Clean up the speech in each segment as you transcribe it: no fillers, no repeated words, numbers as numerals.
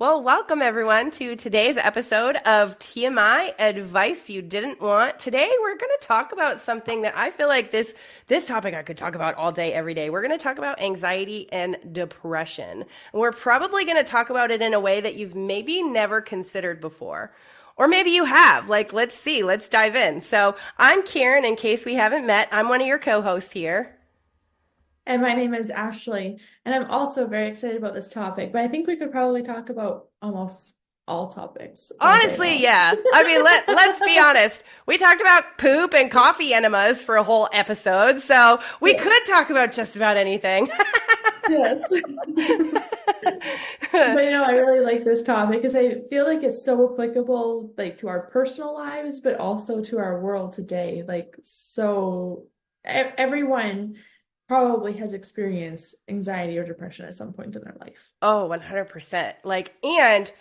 Well, welcome everyone to today's episode of TMI Advice You Didn't Want. Today we're going to talk about something that I feel like this topic I could talk about all day, every day. We're going to talk about anxiety and depression. And we're probably going to talk about it in a way that you've maybe never considered before. Or maybe you have. Let's see. Let's dive in. So I'm Karen, in case we haven't met. I'm one of your co-hosts here. And my name is Ashley, and I'm also very excited about this topic, but I think we could probably talk about almost all topics all day Honestly, long. yeah. I mean, let's be honest. We talked about poop and coffee enemas for a whole episode, so we Yes. could talk about just about anything. Yes. But I really like this topic because I feel like it's so applicable to our personal lives, but also to our world today. Everyone probably has experienced anxiety or depression at some point in their life. Oh, 100%. And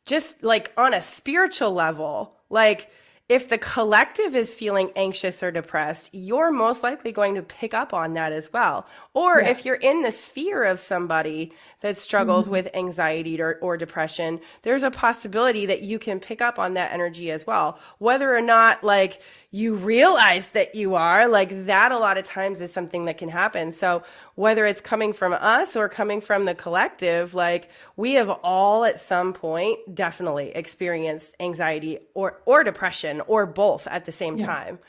just on a spiritual level, if the collective is feeling anxious or depressed, you're most likely going to pick up on that as well. Or Yeah. if you're in the sphere of somebody that struggles Mhm. with anxiety or depression, there's a possibility that you can pick up on that energy as well. Whether or not you realize that you are that, a lot of times is something that can happen. So whether it's coming from us or coming from the collective, we have all at some point definitely experienced anxiety or depression or both at the same Yeah, time.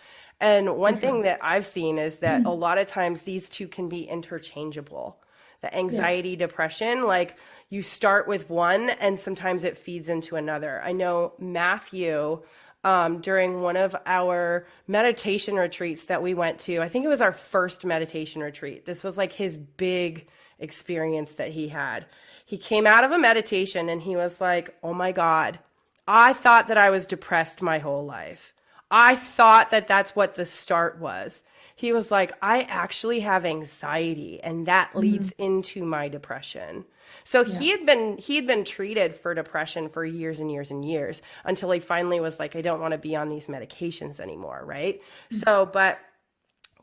And for one thing sure. that I've seen is that a lot of times these two can be interchangeable. The Yeah. anxiety, depression, you start with one and sometimes it feeds into another. I know Matthew, during one of our meditation retreats that we went to, I think it was our first meditation retreat. This was his big experience that he had. He came out of a meditation and he was like, oh my God, I thought that I was depressed my whole life. I thought that that's what the start was. He was like, I actually have anxiety and that Mhm. leads into my depression. So Yeah. he had been treated for depression for years and years and years until he finally was like, I don't want to be on these medications anymore, right? So, but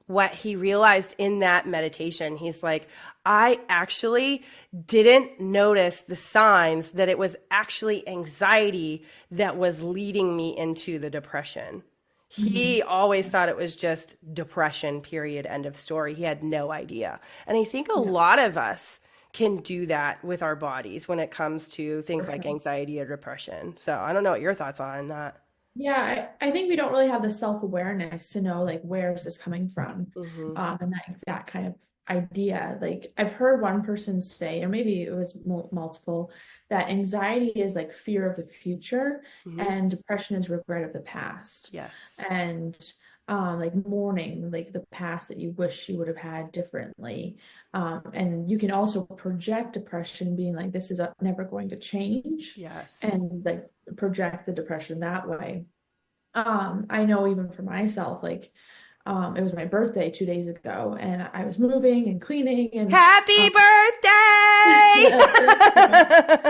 what he realized in that meditation, he's like, I actually didn't notice the signs that it was actually anxiety that was leading me into the depression. He Mhm. always thought it was just depression, period, end of story. He had no idea. And I think a Yeah, lot of us can do that with our bodies when it comes to for things like sure. anxiety or depression. So I don't know what your thoughts are on that. Yeah, I think we don't really have the self-awareness to know where is this coming from, Hmm. and that kind of idea. I've heard one person say, or maybe it was multiple, that anxiety is like fear of the future, Hmm. and depression is regret of the past. Yes. And mourning the past that you wish you would have had differently. And you can also project depression being like this is never going to change, Yes. and project the depression that way. I know even for myself, it was my birthday 2 days ago, and I was moving and cleaning, and Happy thank you. birthday!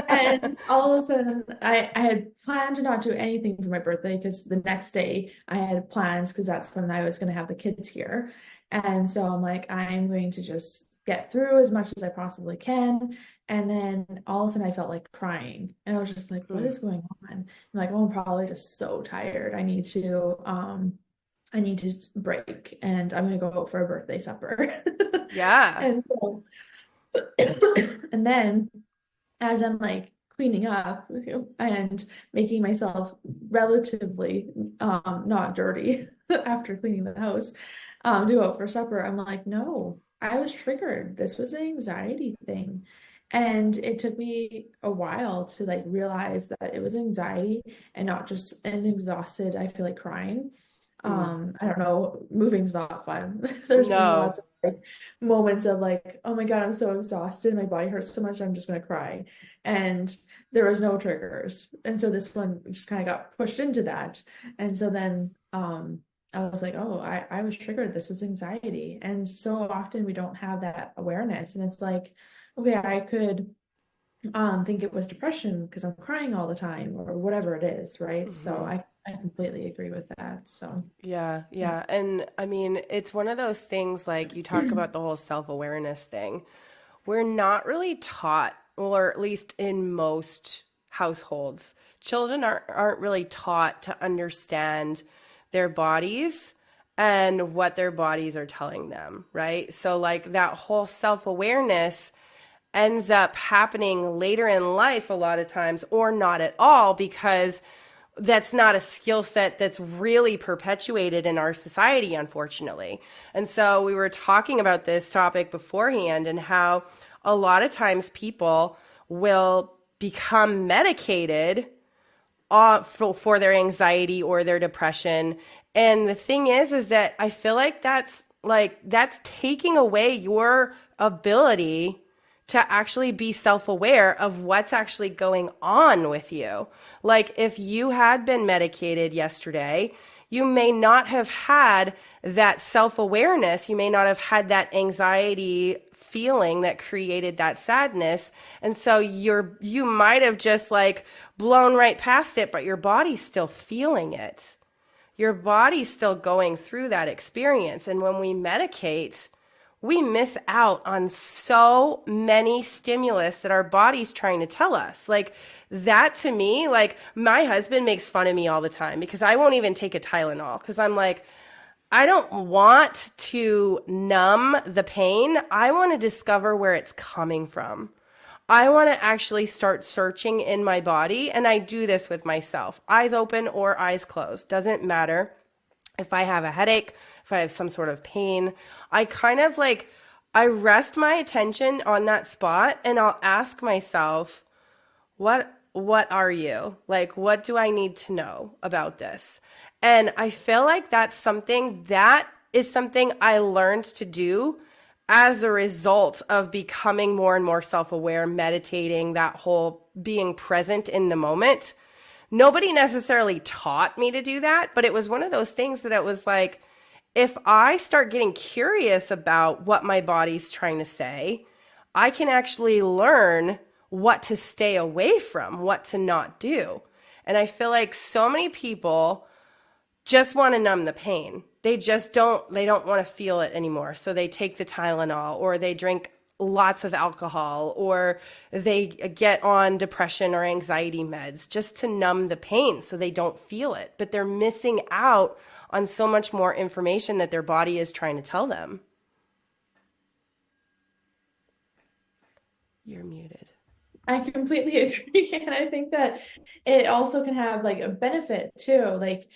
And all of a sudden, I had planned to not do anything for my birthday because the next day I had plans because that's when I was going to have the kids here. And so I'm like, I'm going to just get through as much as I possibly can. And then all of a sudden I felt like crying. And I was just like, what Mm. is going on? I'm like, oh, I'm probably just so tired. I need to break and I'm gonna go out for a birthday supper. Yeah. And so and then as I'm cleaning up and making myself relatively not dirty after cleaning the house to go out for supper, I'm like, no, I was triggered. This was an anxiety thing. And it took me a while to realize that it was anxiety and not just an exhausted, I feel like crying. Mm. I don't know, moving's not fun. There's been No. lots of moments of oh my God, I'm so exhausted. My body hurts so much. I'm just going to cry. And there was no triggers. And so this one just kind of got pushed into that. And so then I was like, oh, I was triggered. This was anxiety. And so often we don't have that awareness. And it's like, okay, I could think it was depression because I'm crying all the time or whatever it is, right? So Hmm. I completely agree with that. So Yeah, yeah. yeah. And I mean, it's one of those things you talk about the whole self-awareness thing. We're not really taught, or at least in most households, children aren't really taught to understand their bodies and what their bodies are telling them, right? So, like, that whole self awareness ends up happening later in life a lot of times, or not at all, because that's not a skill set that's really perpetuated in our society, unfortunately. And so we were talking about this topic beforehand, and how a lot of times people will become medicated for their anxiety or their depression. And the thing is that I feel like that's taking away your ability to actually be self-aware of what's actually going on with you. Like, if you had been medicated yesterday, you may not have had that self-awareness. You may not have had that anxiety feeling that created that sadness. And so you might have just like blown right past it, but your body's still feeling it. Your body's still going through that experience. And when we medicate, we miss out on so many stimulus that our body's trying to tell us. Like, that to me, like, my husband makes fun of me all the time because I won't even take a Tylenol, because I'm like, I don't want to numb the pain. I want to discover where it's coming from. I want to actually start searching in my body. And I do this with myself, eyes open or eyes closed. Doesn't matter. If I have a headache, if I have some sort of pain, I kind of like, I rest my attention on that spot, and I'll ask myself, what are you? Like, what do I need to know about this? And I feel like that is something I learned to do as a result of becoming more and more self-aware, meditating, that whole being present in the moment. Nobody necessarily taught me to do that, but it was one of those things that it was like, if I start getting curious about what my body's trying to say, I can actually learn what to stay away from, what to not do. And I feel like so many people just want to numb the pain. They don't want to feel it anymore. So they take the Tylenol, or they drink lots of alcohol, or they get on depression or anxiety meds just to numb the pain so they don't feel it. But they're missing out on so much more information that their body is trying to tell them. You're muted. I completely agree. And I think that it also can have like a benefit too. Like,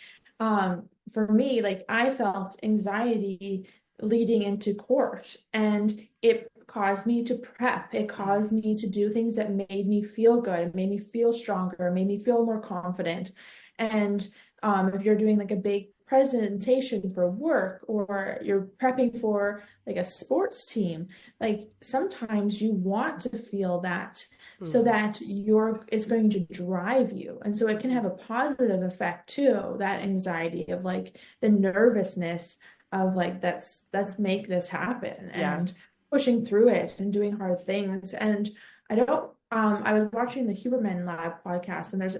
for me, like I felt anxiety leading into court, and it caused me to prep. It caused me to do things that made me feel good. It made me feel stronger, made me feel more confident. And if you're doing like a big presentation for work, or you're prepping for like a sports team, like sometimes you want to feel that, so that it's going to drive you. And so it can have a positive effect too, that anxiety of like the nervousness of like, let's make this happen, Yeah. and pushing through it and doing hard things. And I was watching the Huberman Lab podcast, and there's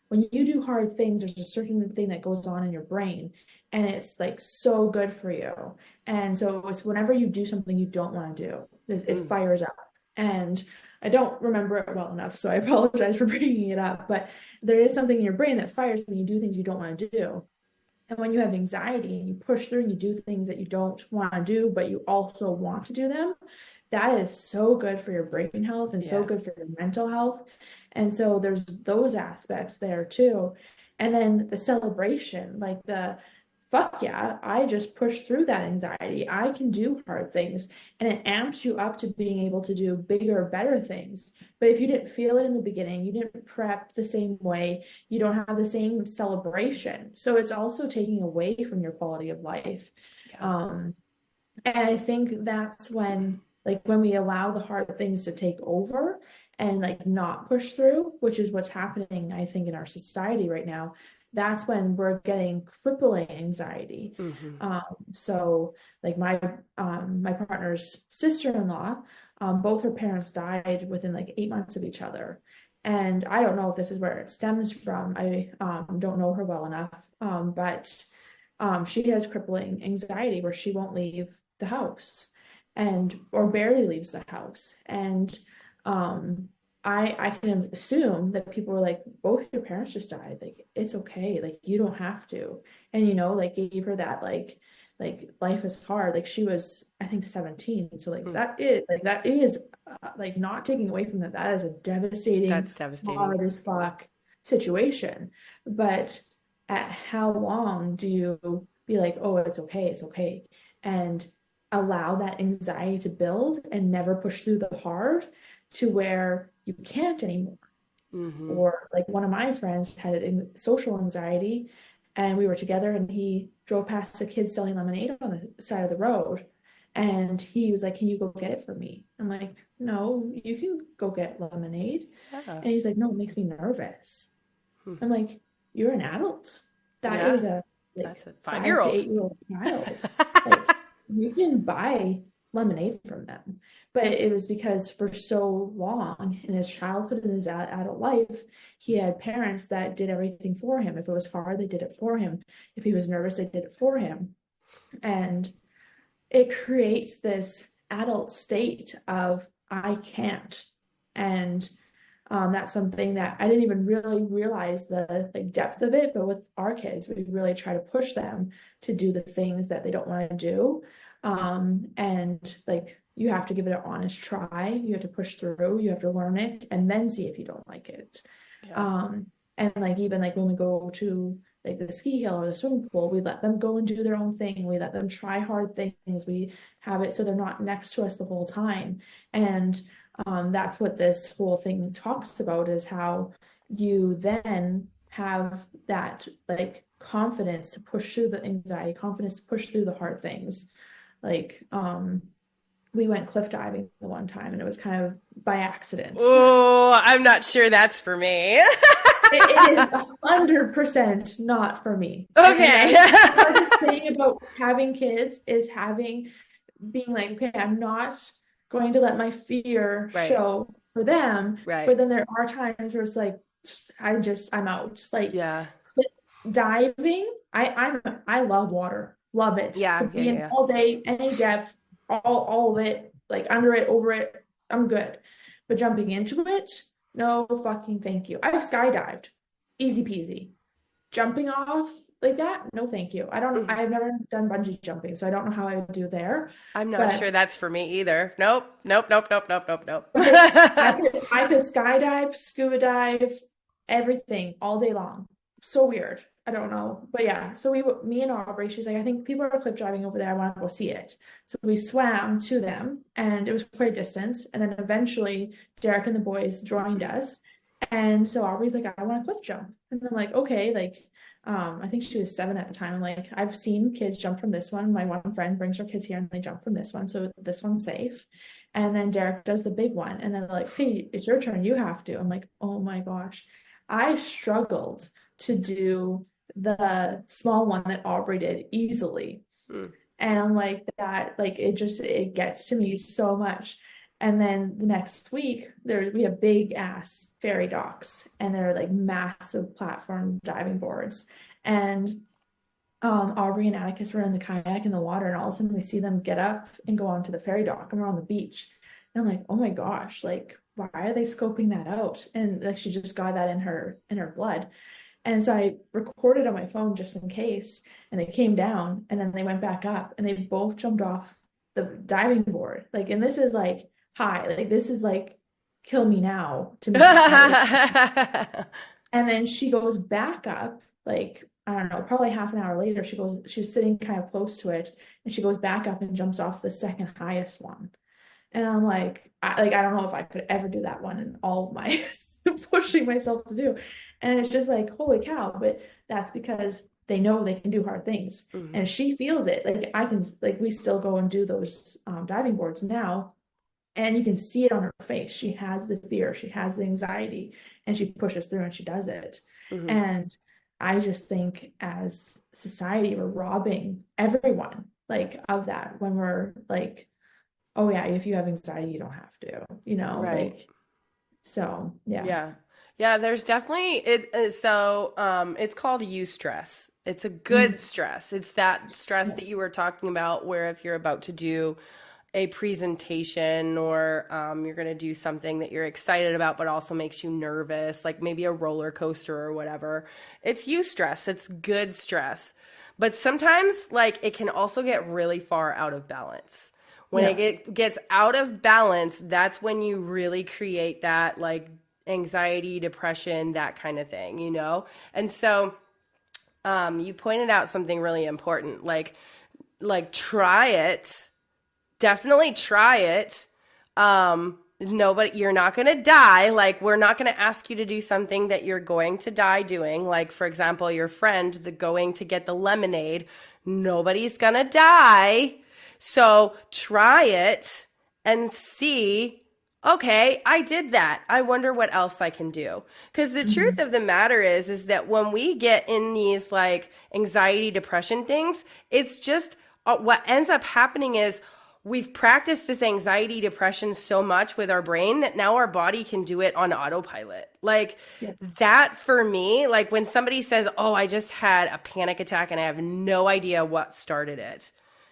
when you do hard things, there's a certain thing that goes on in your brain, and it's like so good for you. And so it's whenever you do something you don't want to do, it fires up. And I don't remember it well enough, so I apologize for bringing it up, but there is something in your brain that fires when you do things you don't want to do. And when you have anxiety and you push through and you do things that you don't want to do, but you also want to do them, that is so good for your brain health and so good for your mental health. And so there's those aspects there too. And then the celebration, like the fuck yeah, I just pushed through that anxiety. I can do hard things. And it amps you up to being able to do bigger, better things. But if you didn't feel it in the beginning, you didn't prep the same way, you don't have the same celebration. So it's also taking away from your quality of life. And I think that's when, like, when we allow the hard things to take over and like not push through, which is what's happening, I think, in our society right now, that's when we're getting crippling anxiety. So like my partner's sister-in-law, both her parents died within like 8 months of each other. And I don't know if this is where it stems from. I don't know her well enough, but she has crippling anxiety where she won't leave the house, and or barely leaves the house. And I can assume that people were like, both your parents just died. Like, it's okay. Like, you don't have to. And, like gave her that, like life is hard. Like she was, I think 17. So Hmm. that is like not taking away from that. That is a devastating, That's devastating. hard as fuck situation. But at how long do you be like, oh, it's okay, and allow that anxiety to build and never push through the hard to where you can't anymore? Mm-hmm. Or like one of my friends had social anxiety, and we were together, and he drove past a kid selling lemonade on the side of the road, and he was like, can you go get it for me? I'm like, no, you can go get lemonade. Yeah. And he's like, no, it makes me nervous. Hmm. I'm like, you're an adult. That is Yeah. a That's like a 5 to five-year-old. 8 year old child. Like you can buy lemonade from them. But it was because for so long in his childhood and his adult life, he had parents that did everything for him. If it was hard, they did it for him. If he was nervous, they did it for him. And it creates this adult state of I can't. And that's something that I didn't even really realize the like depth of it, but with our kids, we really try to push them to do the things that they don't want to do. And like you have to give it an honest try. You have to push through, you have to learn it, and then see if you don't like it. Yeah. Um, and like even like when we go to like the ski hill or the swimming pool, we let them go and do their own thing. We let them try hard things. We have it so they're not next to us the whole time. And that's what this whole thing talks about is how you then have that like confidence to push through the anxiety, confidence to push through the hard things. Like, we went cliff diving the one time and it was kind of by accident. Oh, I'm not sure that's for me. It is 100% not for me. And Okay. that's the hardest thing about having kids is being like, okay, I'm not going to let my fear Right. show for them. Right. But then there are times where it's like, I'm out. Like Yeah. diving, I love water, love it. Yeah. Could Yeah. be in Yeah. all day, any depth, all of it, like under it, over it, I'm good. But jumping into it, no fucking thank you. I've skydived, easy peasy. Jumping off like that, no thank you. Mhm. I've never done bungee jumping, so I don't know how I would do there. I'm not But sure that's for me either. Nope. Nope. Nope. Nope. Nope. Nope. Nope. like I could skydive, scuba dive, everything all day long. So weird. I don't know. But yeah, so me and Aubrey, she's like, I think people are cliff driving over there. I want to go see it. So we swam to them and it was quite a distance. And then eventually Derek and the boys joined us. And so Aubrey's like, I want to cliff jump. And I'm like, okay, like, I think she was 7 at the time. I'm like, I've seen kids jump from this one. My one friend brings her kids here and they jump from this one. So this one's safe. And then Derek does the big one. And then they're like, hey, it's your turn. You have to. I'm like, oh my gosh. I struggled to do the small one that Aubrey did easily. Mm. And I'm like that, like it gets to me so much. And then the next week we have big ass ferry docks and they're like massive platform diving boards. And Aubrey and Atticus were in the kayak in the water, and all of a sudden we see them get up and go onto the ferry dock, and we're on the beach. And I'm like, oh my gosh, like why are they scoping that out? And like she just got that in her blood. And so I recorded on my phone just in case. And they came down and then they went back up and they both jumped off the diving board. Like, and this is like high, like this is like kill me now to me. And then she goes back up, like, I don't know, probably half an hour later, she was sitting kind of close to it, and she goes back up and jumps off the second highest one. And I'm like, I don't know if I could ever do that one in all of my pushing myself to do. And it's just like, holy cow. But that's because they know they can do hard things. Mhm. And she feels it. Like I can, like we still go and do those diving boards now. And you can see it on her face. She has the fear, she has the anxiety, and she pushes through and she does it. Mhm. And I just think as society, we're robbing everyone like of that when we're like, oh yeah, if you have anxiety, you don't have to, Right. like so yeah. Yeah. Yeah, there's definitely it's called eustress. It's a Mm, good stress. It's that stress yeah. that you were talking about where if you're about to do a presentation, or you're going to do something that you're excited about but also makes you nervous, like maybe a roller coaster or whatever. It's eustress. It's good stress. But sometimes like it can also get really far out of balance. When Yeah. it gets out of balance, that's when you really create that like anxiety, depression, that kind of thing, you know? And so you pointed out something really important, like try it. Definitely try it. Nobody, you're not going to die. Like, we're not going to ask you to do something that you're going to die doing. Like, for example, your friend, the going to get the lemonade, nobody's going to die. So try it and see, okay, I did that. I wonder what else I can do. Because the truth Mhm. of the matter is that when we get in these like anxiety, depression things, it's just what ends up happening is we've practiced this anxiety, depression so much with our brain that now our body can do it on autopilot. Like Yeah. that for me, like when somebody says, oh, I just had a panic attack and I have no idea what started it.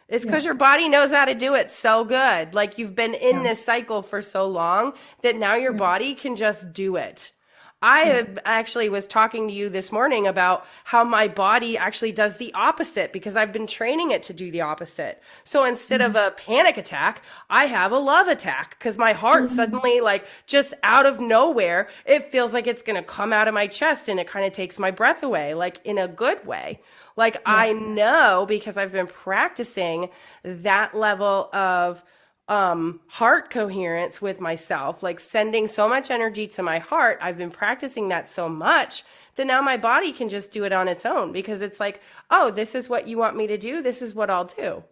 It's because Yeah. your body knows how to do it so good. Like you've been in Yeah. this cycle for so long that now your Yeah. body can just do it. I Yeah. actually was talking to you this morning about how my body actually does the opposite because I've been training it to do the opposite. So instead of Mhm. a panic attack, I have a love attack because my heart Mhm. suddenly, like just out of nowhere, it feels like it's going to come out of my chest and it kind of takes my breath away, like in a good way. Like Yeah. I know because I've been practicing that level of heart coherence with myself, like sending so much energy to my heart. I've been practicing that so much that now my body can just do it on its own because it's like, oh, this is what you want me to do. This is what I'll do.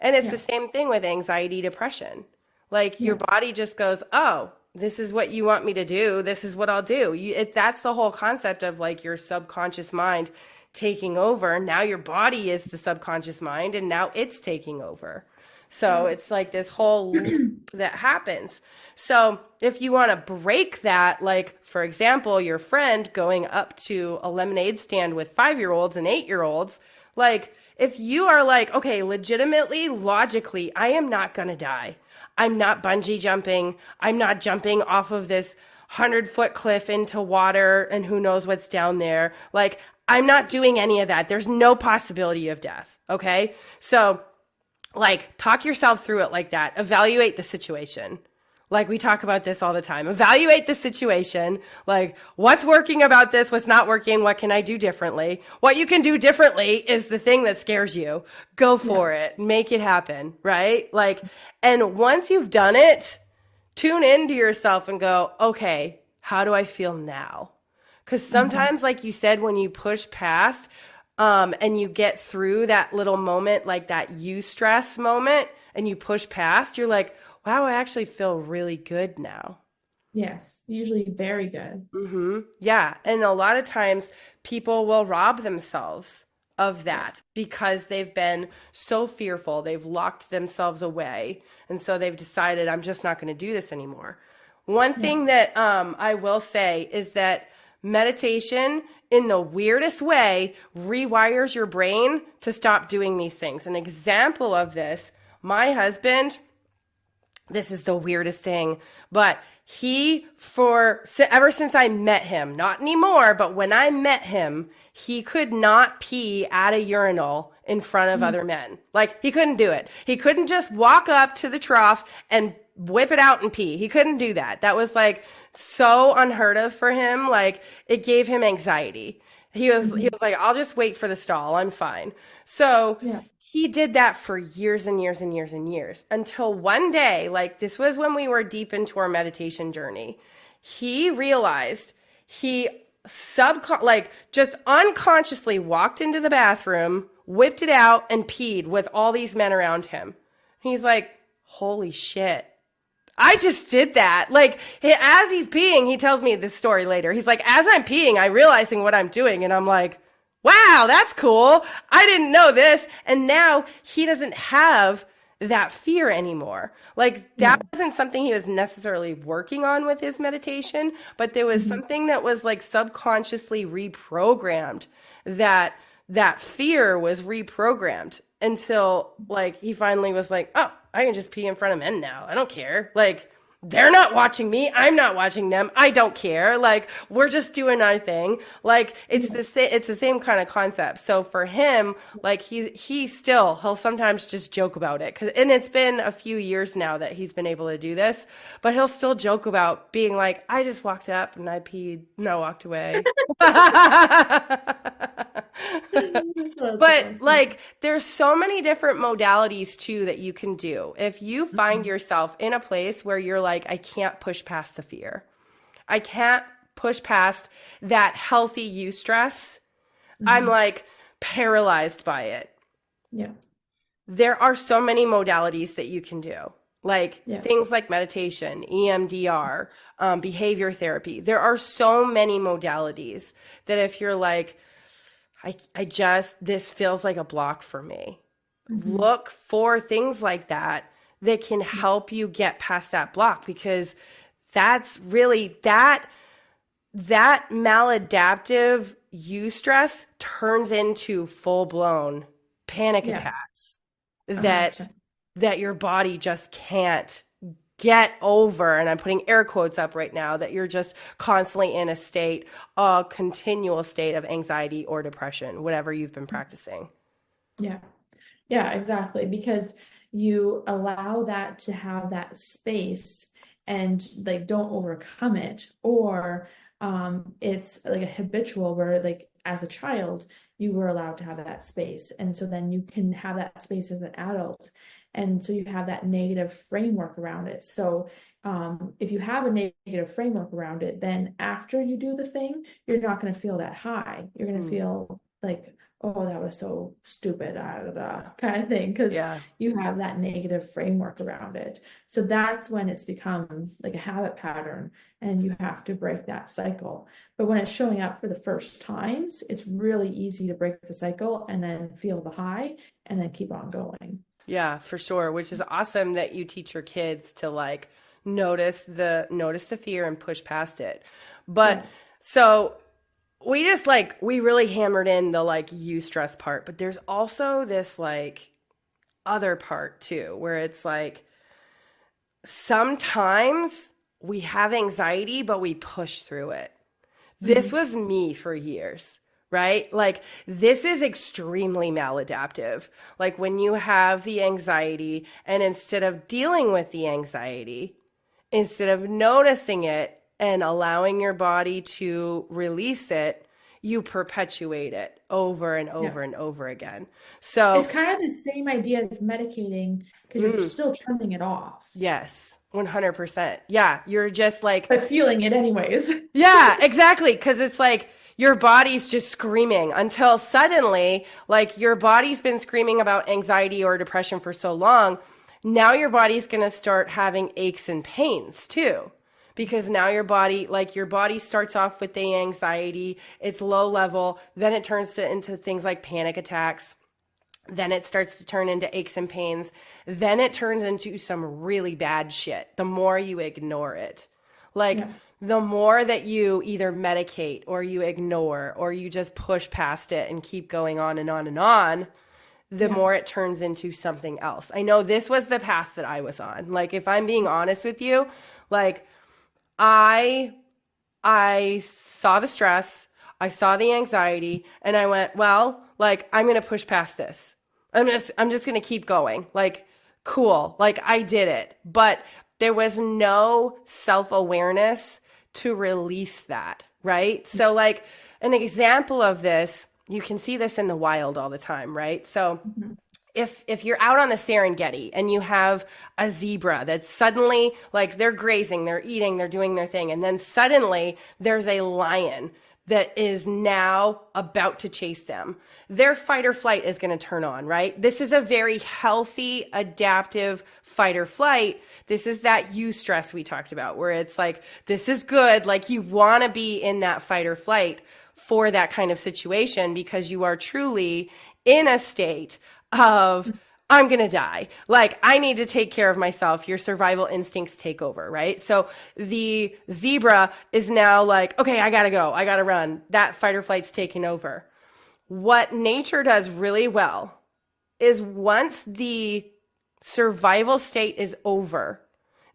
And it's the Yeah. same thing with anxiety, depression. Like your Yeah. body just goes, oh, this is what you want me to do. This is what I'll do. That's the whole concept of like your subconscious mind taking over. Now your body is the subconscious mind and now it's taking over. So Yeah. it's like this whole loop that happens. So if you want to break that, like for example, your friend going up to a lemonade stand with 5-year-olds and 8-year-olds, like if you are like, okay, legitimately, logically, I am not going to die. I'm not bungee jumping. I'm not jumping off of this 100-foot cliff into water and who knows what's down there. Like, I'm not doing any of that. There's no possibility of death. Okay. So, like, talk yourself through it like that. Evaluate the situation. Like, we talk about this all the time. Evaluate the situation. Like, what's working about this? What's not working? What can I do differently? What you can do differently is the thing that scares you. Go Yeah. for it. Make it happen. Right? Like, and once you've done it, tune into yourself and go, okay, how do I feel now? Because Mhm. sometimes, like you said, when you push past and you get through that little moment, like that stress moment, and you push past, you're like, wow, I actually feel really good now. Yes. Usually very good. Yeah. And a lot of times people will rob themselves of Yes. that because they've been so fearful. They've locked themselves away. And so they've decided, I'm just not going to do this anymore. One Yeah. thing that I will say is that meditation, in the weirdest way, rewires your brain to stop doing these things. An example of this, my husband, this is the weirdest thing, but ever since I met him, not anymore, but when I met him, he could not pee at a urinal in front of Mhm. other men. Like he couldn't do it. He couldn't just walk up to the trough and whip it out and pee. He couldn't do that. That was like so unheard of for him. Like it gave him anxiety. He Mhm. was like, I'll just wait for the stall. I'm fine. So Yeah. he did that for years and years and years and years until one day, like this was when we were deep into our meditation journey. He realized he like just unconsciously walked into the bathroom, whipped it out, and peed with all these men around him. He's like, holy shit. I just did that. Like, as he's peeing, he tells me this story later. He's like, as I'm peeing, I'm realizing what I'm doing. And I'm like, wow, that's cool. I didn't know this. And now he doesn't have that fear anymore. Like, that Yeah. wasn't something he was necessarily working on with his meditation, but there was Mhm. something that was like subconsciously reprogrammed, that fear was reprogrammed until like he finally was like, oh, I can just pee in front of men now. I don't care. Like, they're not watching me. I'm not watching them. I don't care. Like, we're just doing our thing. Like, it's the same kind of concept. So for him, like he'll sometimes just joke about it. And it's been a few years now that he's been able to do this, but he'll still joke about being like, I just walked up and I peed and I walked away. That's But awesome. like there's so many different modalities too that you can do. If you find Mhm. yourself in a place where you're like, I can't push past the fear. I can't push past that healthy eustress. I'm Mhm. like paralyzed by it. Yeah. There are so many modalities that you can do. Like Yeah. things like meditation, EMDR, behavior therapy. There are so many modalities that if you're like, this feels like a block for me. Mhm. Look for things like that that can Yeah. help you get past that block because that's really that maladaptive eustress turns into full-blown panic Yeah. attacks A hundred that percent. that your body just can't get over. And I'm putting air quotes up right now, that you're just constantly in a continual state of anxiety or depression, whatever you've been practicing. Yeah. Yeah, exactly. Because you allow that to have that space and like don't overcome it. Or it's like a habitual where like as a child, you were allowed to have that space. And so then you can have that space as an adult. And so you have that negative framework around it. So if you have a negative framework around it, then after you do the thing, you're not going to feel that high. You're going to Mm, feel like, oh, that was so stupid, yeah. kind of thing, because Yeah. you have that negative framework around it. So that's when it's become like a habit pattern, and you have to break that cycle. But when it's showing up for the first times, it's really easy to break the cycle and then feel the high and then keep on going. Yeah, for sure, which is awesome that you teach your kids to like notice the fear and push past it. But Yeah. so we really hammered in the like you stress part, but there's also this like other part too where it's like sometimes we have anxiety but we push through it. This Mhm. was me for years, right? Like, this is extremely maladaptive. Like, when you have the anxiety, and instead of dealing with the anxiety, instead of noticing it and allowing your body to release it, you perpetuate it over and Yeah. over and over again. It's So, kind of the same idea as medicating because you're mm, still turning it off, yes, 100%. Yeah, you're just like, but feeling it anyways. yeah, exactly. Because it's like your body's just screaming until suddenly, like your body's been screaming about anxiety or depression for so long. Now your body's going to start having aches and pains too. Because now your body starts off with the anxiety, it's low level, then it turns into things like panic attacks, then it starts to turn into aches and pains, then it turns into some really bad shit the more you ignore it. Like, Yeah. the more that you either medicate or you ignore or you just push past it and keep going on and on and on, the Yeah. more it turns into something else. I know this was the path that I was on. Like, if I'm being honest with you, like I I saw the stress, I saw the anxiety, and I went, well, like I'm going to push past this. I'm just going to keep going. Like, cool. Like, I did it. But there was no self-awareness to release that, right? So like an example of this, you can see this in the wild all the time, right? So Mhm. if you're out on the Serengeti and you have a zebra that's suddenly like they're grazing, they're eating, they're doing their thing, and then suddenly there's a lion that is now about to chase them. Their fight or flight is going to turn on, right? This is a very healthy, adaptive fight or flight. This is that eustress we talked about, where it's like, this is good. Like, you want to be in that fight or flight for that kind of situation because you are truly in a state of I'm going to die. Like, I need to take care of myself. Your survival instincts take over, right? So the zebra is now like, okay, I got to go. I got to run. That fight or flight's taking over. What nature does really well is once the survival state is over.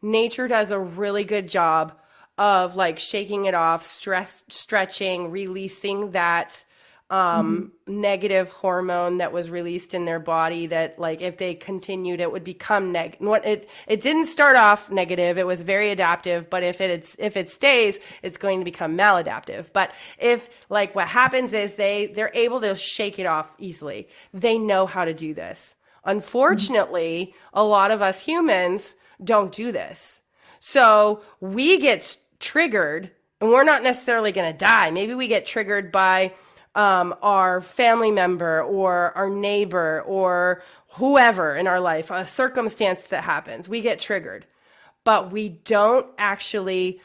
Nature does a really good job of like shaking it off, stretching, releasing that Hmm. negative hormone that was released in their body that like if they continued it would become it didn't start off negative, it was very adaptive, but if it stays it's going to become maladaptive. But if like what happens is they're able to shake it off easily. They know how to do this. Unfortunately, a lot of us humans don't do this. So we get triggered and we're not necessarily going to die. Maybe we get triggered by our family member or our neighbor or whoever in our life, a circumstance that happens. We get triggered, but we don't actually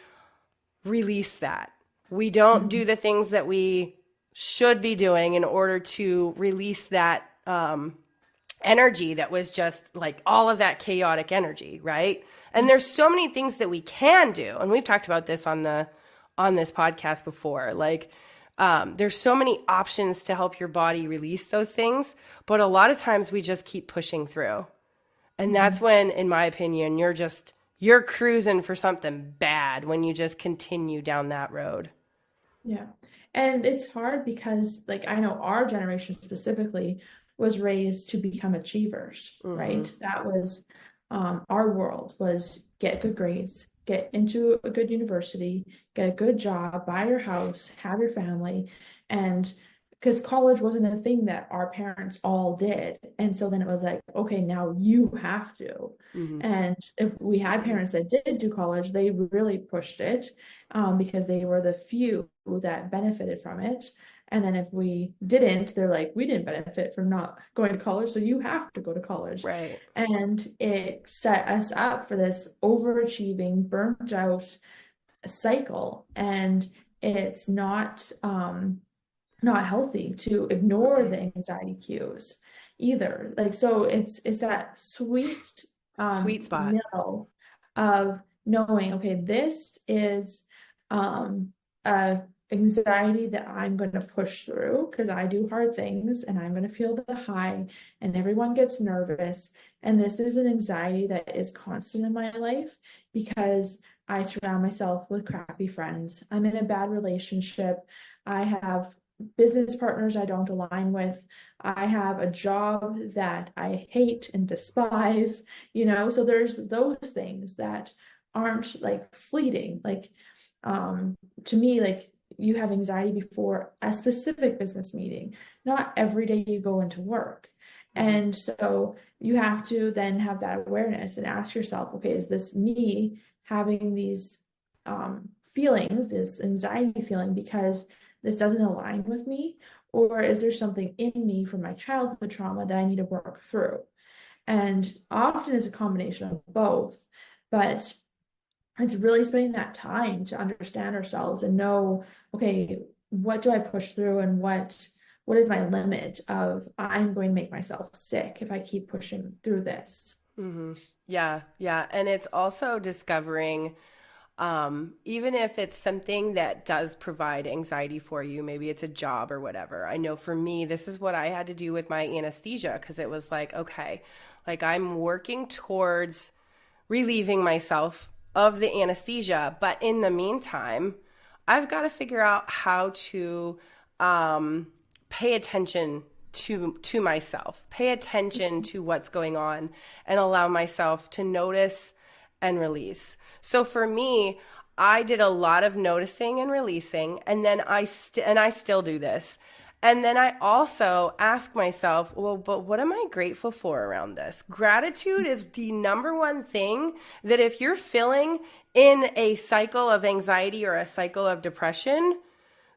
release that. We don't Hmm. do the things that we should be doing in order to release that energy that was just like all of that chaotic energy, right? And there's so many things that we can do, and we've talked about this on this podcast before. Like, there's so many options to help your body release those things, but a lot of times we just keep pushing through, and that's Hmm. when, in my opinion, you're cruising for something bad when you just continue down that road. Yeah. And it's hard because, like, I know our generation specifically was raised to become achievers, Mm-hmm. right? That was our world was get good grades, get into a good university, get a good job, buy your house, have your family. And because college wasn't a thing that our parents all did. And so then it was like, okay, now you have to. Mm-hmm. And if we had parents that did do college, they really pushed it because they were the few that benefited from it. And then if we didn't, they're like, we didn't benefit from not going to college, so you have to go to college. Right. And it set us up for this overachieving, burnt out cycle. And it's not healthy to ignore the anxiety cues either. Like so it's that sweet Sweet spot. middle of knowing, okay, this is a anxiety that I'm going to push through because I do hard things and I'm going to feel the high and everyone gets nervous. And this is an anxiety that is constant in my life because I surround myself with crappy friends. I'm in a bad relationship. I have business partners I don't align with. I have a job that I hate and despise, so there's those things that aren't like fleeting. Like, to me, like you have anxiety before a specific business meeting. Not every day you go into work. Mm-hmm. And so you have to then have that awareness and ask yourself, okay, is this me having these feelings, this anxiety feeling because this doesn't align with me? Or is there something in me from my childhood trauma that I need to work through? And often it's a combination of both, but it's really spending that time to understand ourselves and know, okay, what do I push through and what is my limit of I'm going to make myself sick if I keep pushing through this. Mm-hmm. Yeah, yeah. And it's also discovering, even if it's something that does provide anxiety for you, maybe it's a job or whatever. I know for me, this is what I had to do with my anesthesia because it was like, okay, like I'm working towards relieving myself of the anesthesia, but in the meantime, I've got to figure out how to um, pay attention to myself, pay attention to what's going on, and allow myself to notice and release. So for me, I did a lot of noticing and releasing, and then I still do this. And then I also ask myself, well, but what am I grateful for around this? Gratitude is the number one thing that if you're feeling in a cycle of anxiety or a cycle of depression,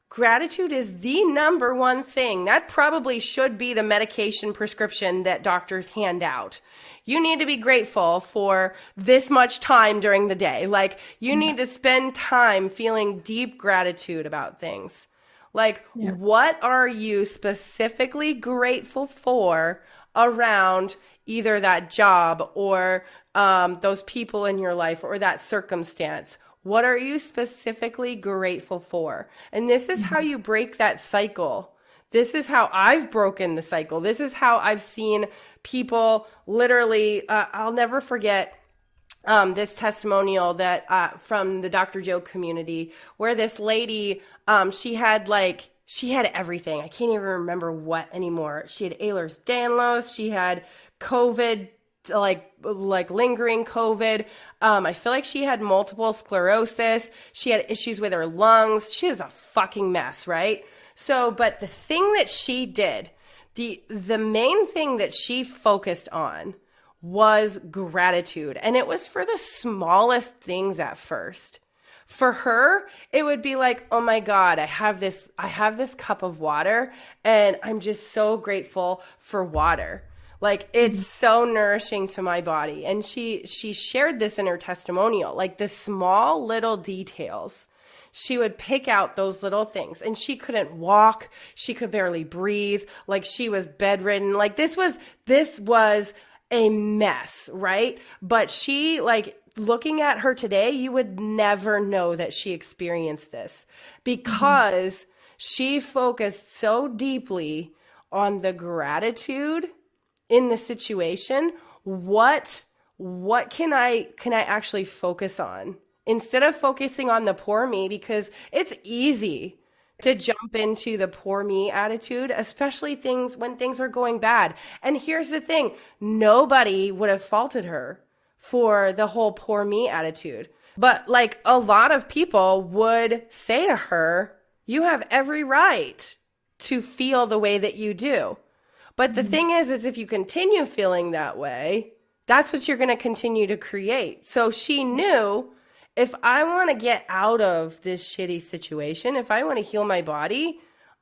gratitude is the number one thing. That probably should be the medication prescription that doctors hand out. You need to be grateful for this much time during the day. Like, you Yeah. need to spend time feeling deep gratitude about things. Like, Yeah. what are you specifically grateful for around either that job or those people in your life or that circumstance? What are you specifically grateful for? And this is how Mhm. you break that cycle. This is how I've broken the cycle. This is how I've seen people literally, I'll never forget this testimonial that from the Dr. Joe community, where this lady, she had everything. I can't even remember what anymore. She had Ehlers-Danlos. She had COVID, like lingering COVID. I feel like she had multiple sclerosis. She had issues with her lungs. She is a fucking mess, right? So, but the thing that she did, the main thing that she focused on was gratitude. And it was for the smallest things at first. For her, it would be like, oh my God, I have this cup of water and I'm just so grateful for water. Like it's so nourishing to my body. And she shared this in her testimonial, like the small little details. She would pick out those little things, and she couldn't walk. She could barely breathe. Like she was bedridden. Like this was a mess, right? But she, like, looking at her today, you would never know that she experienced this because she focused so deeply on the gratitude in the situation. What can I actually focus on instead of focusing on the poor me? Because it's easy to jump into the poor me attitude, especially when things are going bad. And here's the thing, nobody would have faulted her for the whole poor me attitude. But like a lot of people would say to her, you have every right to feel the way that you do. But the thing is if you continue feeling that way, that's what you're going to continue to create. So she knew, if I want to get out of this shitty situation, if I want to heal my body,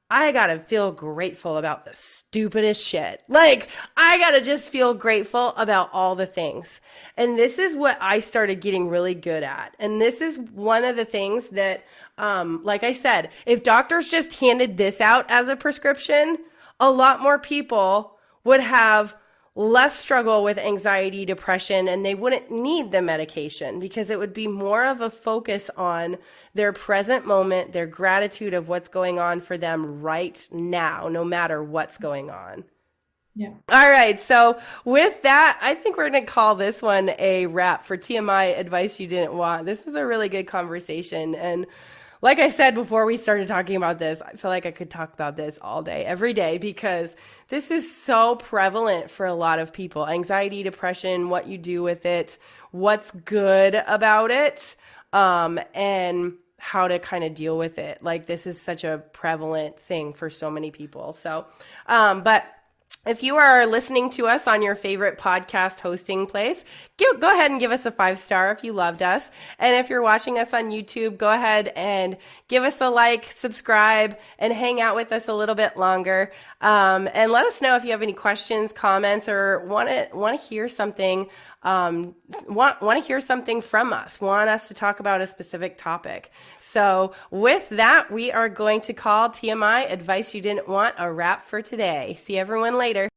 I got to feel grateful about the stupidest shit. Like, I got to just feel grateful about all the things. And this is what I started getting really good at. And this is one of the things that, like I said, if doctors just handed this out as a prescription, a lot more people would have less struggle with anxiety, depression, and they wouldn't need the medication because it would be more of a focus on their present moment, their gratitude of what's going on for them right now, no matter what's going on. Yeah. All right. So with that, I think we're going to call this one a wrap for TMI Advice You Didn't Want. This was a really good conversation. And like I said before we started talking about this, I feel like I could talk about this all day, every day, because this is so prevalent for a lot of people. Anxiety, depression, what you do with it, what's good about it, and how to kind of deal with it. Like this is such a prevalent thing for so many people. So, but if you are listening to us on your favorite podcast hosting place, go ahead and give us a 5-star if you loved us. And if you're watching us on YouTube, go ahead and give us a like, subscribe, and hang out with us a little bit longer. And let us know if you have any questions, comments, or want to hear something. Want to hear something from us. Want us to talk about a specific topic. So with that, we are going to call TMI Advice You Didn't Want a wrap for today. See everyone later.